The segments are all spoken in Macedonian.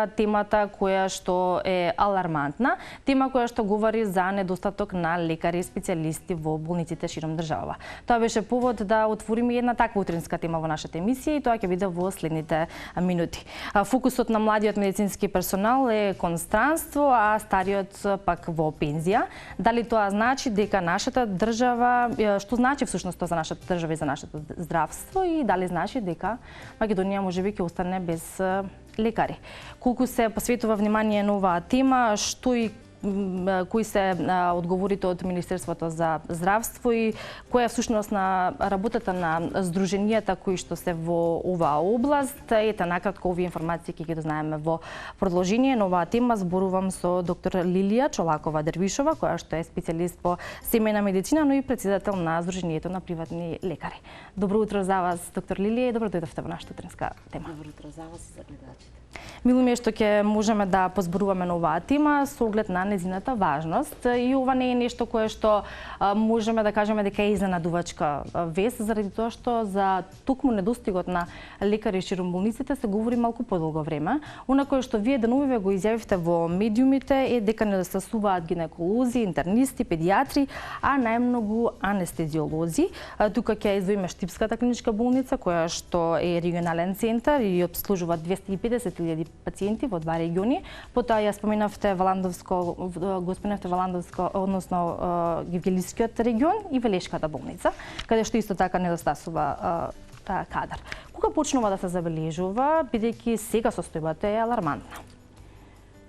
темата која што е алармантна, тема која што говори за недостаток на лекари и специјалисти во болниците широм држава. Тоа беше повод да отвориме една таква утринска тема во нашата емисија и тоа ќе биде во следните минути. Фокусот на младиот медицински персонал е кон странство, а стариот пак во пензија. Дали тоа значи дека нашата држава, што значи всушност тоа за нашата држава и за нашето здравство, и дали значи дека Македонија можеби ќе остане без лекари? Колку се посветува внимание на оваа тема, што и кои се одговорите од Министерството за здравство и која е всушност на работата на здруженијата кои што се во оваа област? Ете, накратко овие информации ќе ги дознаеме во продолжение на оваа тема. Зборувам со доктор Лилија Чолакова-Дервишова, која што е специјалист по семејна медицина, но и претседател на Здруженијето на приватни лекари. Добро утро за вас, доктор Лилија, и добро дојдовте во нашата утринска тема. Добро утро за вас и за гледачите. Мило ми е што ќе можеме да позборуваме на оваа тема со оглед на незината важност, и ова не е нешто кое што можеме да кажеме дека е изненадувачка вест, заради тоа што за токму недостигот на лекари широм болниците се говори малку подолго време. Она кое што вие деновиве го изјавивте во медиумите е дека недостасуваат гинеколози, интернисти, педијатри, а најмногу анестезиолози. Тука ќе издвоиме Штипската клиничка болница, која што е регионален центар и обслужува 250.000 пациенти во два региони. Потоа ја споменавте го споменавте Валандовско, односно Гевгелискиот регион и Велешката болница, каде што исто така недостасува кадар. Кога почнува да се забележува, бидејќи сега состојбата е алармантна?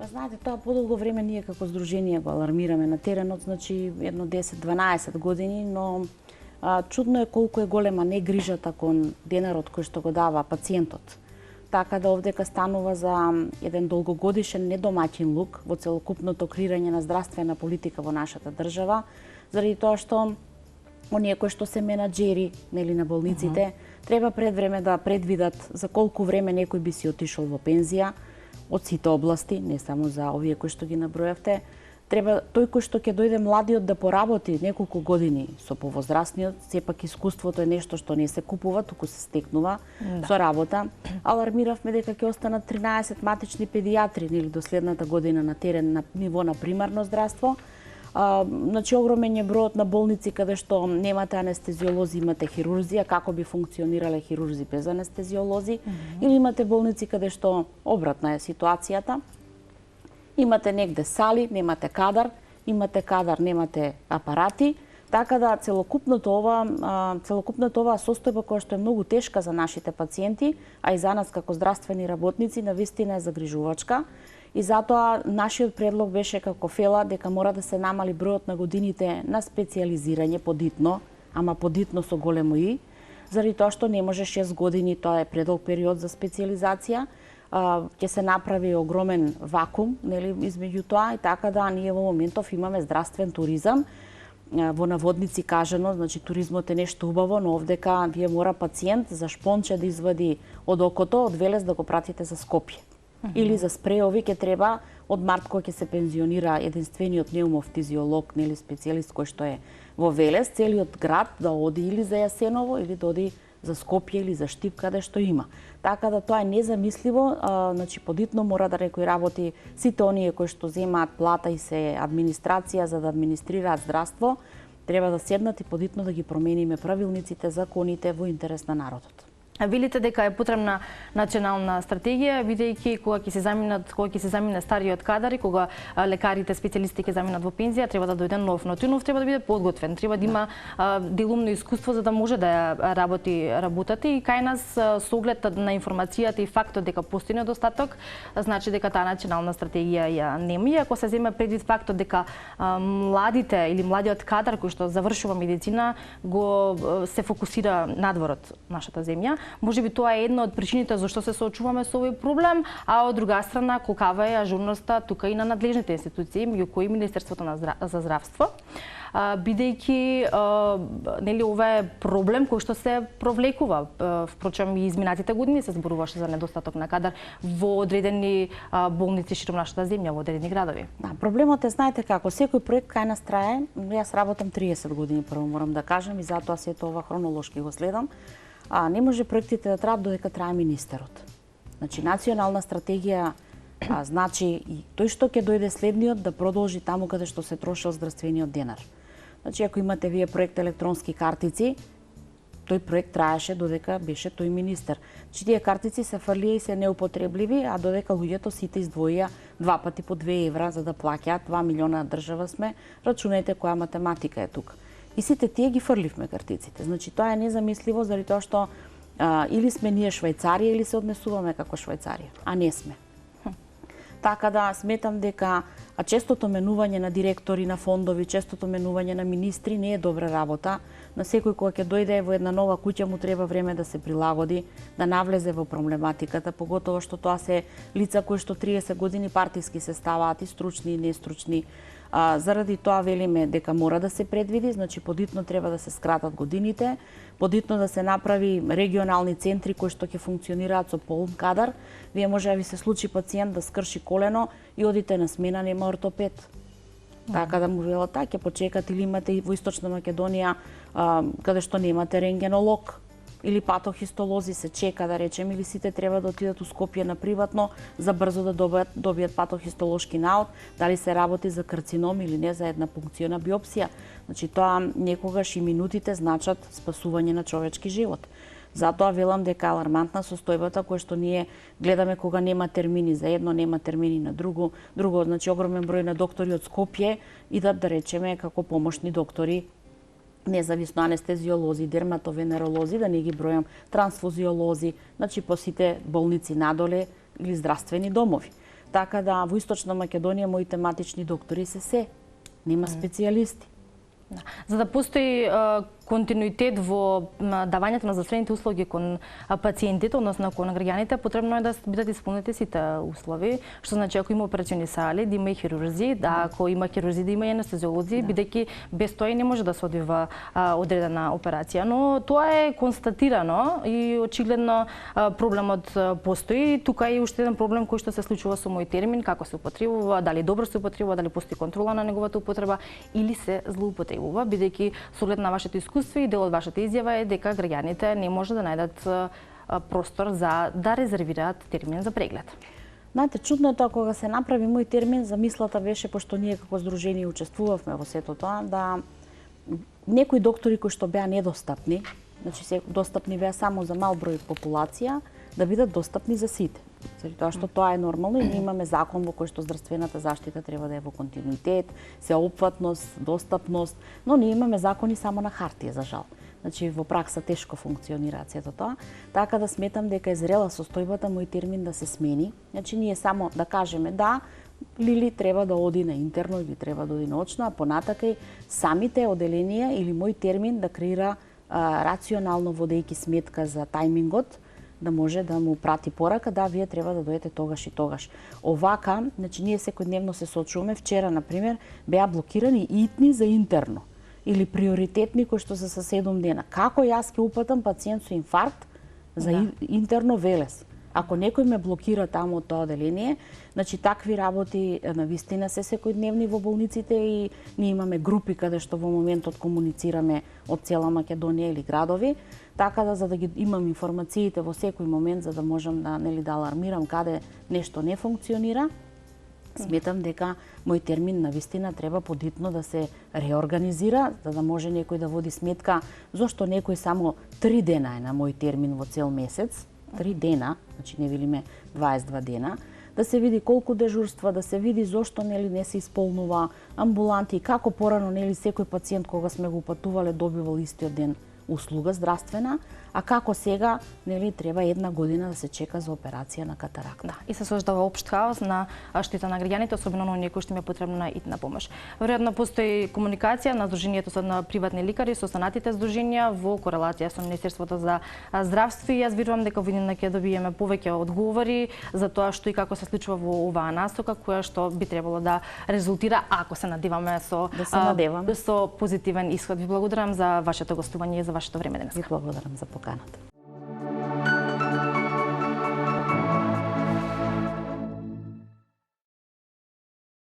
Знаете, тоа подолго време ние како здружение го алармираме на теренот, значи едно 10-12 години, но чудно е колку е голема негрижата кон денарот кој што го дава пациентот. Така да овдека станува за еден долгогодишен недомаќин лук во целокупното креирање на здравствена политика во нашата држава, заради тоа што оние кои што се менаџери, нели, на болниците, треба пред време да предвидат за колку време некој би си отишол во пензија од сите области, не само за овие кои што ги набројавте. Треба тој кој што ќе дојде младиот да поработи неколку години со повозрастниот, сепак искуството е нешто што не се купува, туку се стекнува со работа. Алармиравме дека ќе останат 13 матични педијатри, нели, до следната година на терен на ниво на примарно здравство. Значи огромен е бројот на болници каде што немате анестезиолози, имате хирурзија, како би функционирале хирурзи без анестезиолози, или имате болници каде што обратна е ситуацијата. Имате негде сали, немате кадар, немате апарати, така да целокупната оваа состојба која што е многу тешка за нашите пациенти, а и за нас како здравствени работници, навистина е загрижувачка. И затоа нашиот предлог беше како фела дека мора да се намали бројот на годините на специјализирање подитно, ама подитно со големо и, заради тоа што не може 6 години, тоа е предолг период за специјализација. Ќе се направи огромен вакуум, нели, измеѓу тоа, и така да ние во моментов имаме здравствен туризам, во наводници кажано, значи туризмот е нешто убаво, но овдека вие мора пациент за шпонче да извади од окото, од Велес да го пратите за Скопје. Или за спреови ќе треба од март кога ќе се пензионира единствениот неумофтизиолог, нели, специјалист кој што е во Велес, целиот град да оди или за Јасеново или да оди за Скопје или за Штип, каде што има. Така да тоа е незамисливо, значи подитно мора да некој работи сите оние кои што земаат плата и се администрација за да администрираат здравство, треба да седнат и подитно да ги промениме правилниците, законите во интерес на народот. Велите дека е потребна национална стратегија, бидејќи кога ќе се замине стариот кадар и кога лекарите, специјалисти ќе заминат во пензија, треба да дојде нов, но тој нов треба да биде подготвен, треба да има делумно искуство за да може да ја работи работата, и кај нас со оглед на информацијата и фактот дека постои недостаток, значи дека таа национална стратегија ја нема. И ако се земе предвид фактот дека младите или младиот кадар кој што завршува медицина се фокусира надвор од нашата земја, можеби тоа е една од причините зашто се соочуваме со овој проблем, а од друга страна колкава е ажурноста тука и на надлежните институции, меѓу кои Министерството за здравство, бидејќи нели ова е проблем кој што се провлекува. Впрочем и изминатите години се зборуваше за недостаток на кадар во одредени болници широм нашата земја, во одредени градови. Да, проблемот е, знаете како, секој проект кај нас трае, јас работам 30 години, прво морам да кажам, и затоа сето ова хронолошки го следам. Не може проектите да траат додека трае министерот. Значи, национална стратегија Значи, и тој што ќе дојде следниот да продолжи таму каде што се трошил здравствениот денар. Значи, ако имате вие проект електронски картици, тој проект траеше додека беше тој министер. Значи, тие картици се фрлија и се неупотребливи, а додека луѓето сите издвоија 2 пати по 2 евра за да плаќаат, 2 милиона држава сме, рачунајте која математика е тука. И сите тие ги фрливме картиците. Значи, тоа е незамисливо заради тоа што или сме ние Швајцарија или се однесуваме како Швајцарија, а не сме. Така да сметам дека честото менување на директори на фондови, честото менување на министри не е добра работа. На секој кога ќе дојде во една нова куќа му треба време да се прилагоди, да навлезе во проблематиката, поготово што тоа се лица кои што 30 години партиски се ставаат и стручни и нестручни. Заради тоа велиме дека мора да се предвиди, значи подитно треба да се скратат годините, подитно да се направи регионални центри кои што ќе функционираат со полн кадар. Вие може да ви се случи пациент да скрши колено и одите на смена, нема ортопед. Така да му велат, ќе почекате, или имате и во Источна Македонија каде што немате рентгенолог или патохистолози, се чека, да речем, или сите треба да отидат у Скопје на приватно за брзо да добијат патохистолошки наод, дали се работи за карцином или не, за една пункциона биопсија. Значи тоа некогаш и минутите значат спасување на човечки живот. Затоа велам дека алармантна состојбата која што ние гледаме кога нема термини за едно, нема термини на друго, значи огромен број на доктори од Скопје идат, да речеме, како помошни доктори, независно анестезиолози, дерматовенеролози, да не ги бројам, трансфузиолози, значи по сите болници надоле или здравствени домови. Така да во Источна Македонија мои тематични доктори се, нема специјалисти. За да постои континуитет во давањето на здравствените услуги кон пациентите, односно кон граѓаните, потребно е да бидат исполнети сите услови, што значи ако има операциони сали, да има и хирурзи, да ако има хирурзи, да има и анестезиолози, бидејќи без тоа и не може да се оди во одредена операција. Но тоа е констатирано и очигледно проблемот постои. Тука е уште еден проблем кој што се случува со мој термин, како се употребува, дали добро се употребува, дали постои контрола на неговата употреба или се злоупотребува, бидејќи со оглед на вашето искуство и дел од вашата изјава е дека граѓаните не може да најдат простор за да резервираат термин за преглед. Знаете, чудно е тоа кога се направи мој термин, замислата беше, пошто ние како здружение учествувавме во сето тоа, да некои доктори кои што беа недостапни, значи се достапни беа само за мал број популација, да бидат достапни за сите. Заради тоа што тоа е нормално и ние имаме закон во кој што здравствената заштита треба да е во континуитет, сеопфатност, достапност, но ние имаме закони само на хартија, за жал. Значи во пракса тешко функционира сето тоа, така да сметам дека е зрела состојбата мој термин да се смени. Значи ние само да кажеме да, Лили треба да оди на интерно или треба да оди на очно, а понатака самите оделенија или мој термин да креира рационално водејќи сметка за тајмингот, да може да му прати порака, да, вие треба да дојдете тогаш и тогаш. Овака, значи ние секојдневно се соочуваме, вчера, например, беа блокирани итни за интерно или приоритетни кои што се со 7 дена. Како јас ќе упатам пациент со инфаркт за интерно велес? Ако некој ме блокира таму од тоа оделение, значи такви работи навистина се секојдневни во болниците и ние имаме групи каде што во моментот комуницираме од цела Македонија или градови, така да за да ги имам информациите во секој момент за да можам да да алармирам каде нешто не функционира. Сметам дека мој термин навистина треба подитно да се реорганизира, за да може некој да води сметка зошто некој само 3 дена е на мој термин во цел месец, 3 дена, значи не велиме 22 дена, да се види колку дежурства, да се види зошто не се исполнува амбуланти и како порано секој пациент кога сме го упатувале добивал истиот ден услуга здравствена, а како сега треба 1 година да се чека за операција на катаракта. Да, и се создава општ хаос на штета на граѓаните, особено на оние кои што им е потребна итна помош. Веројатно постои комуникација на здруженијето со на приватни лекари со останатите здруженија во корелација со Министерството за здравство и јас верувам дека во иднина ќе добиеме повеќе одговори за тоа што и како се случува во оваа насока, која што би требало да резултира, ако се надеваме со позитивен исход. Ви благодарам за вашето гостување и за вашето време денес. Ви благодарам за поканата.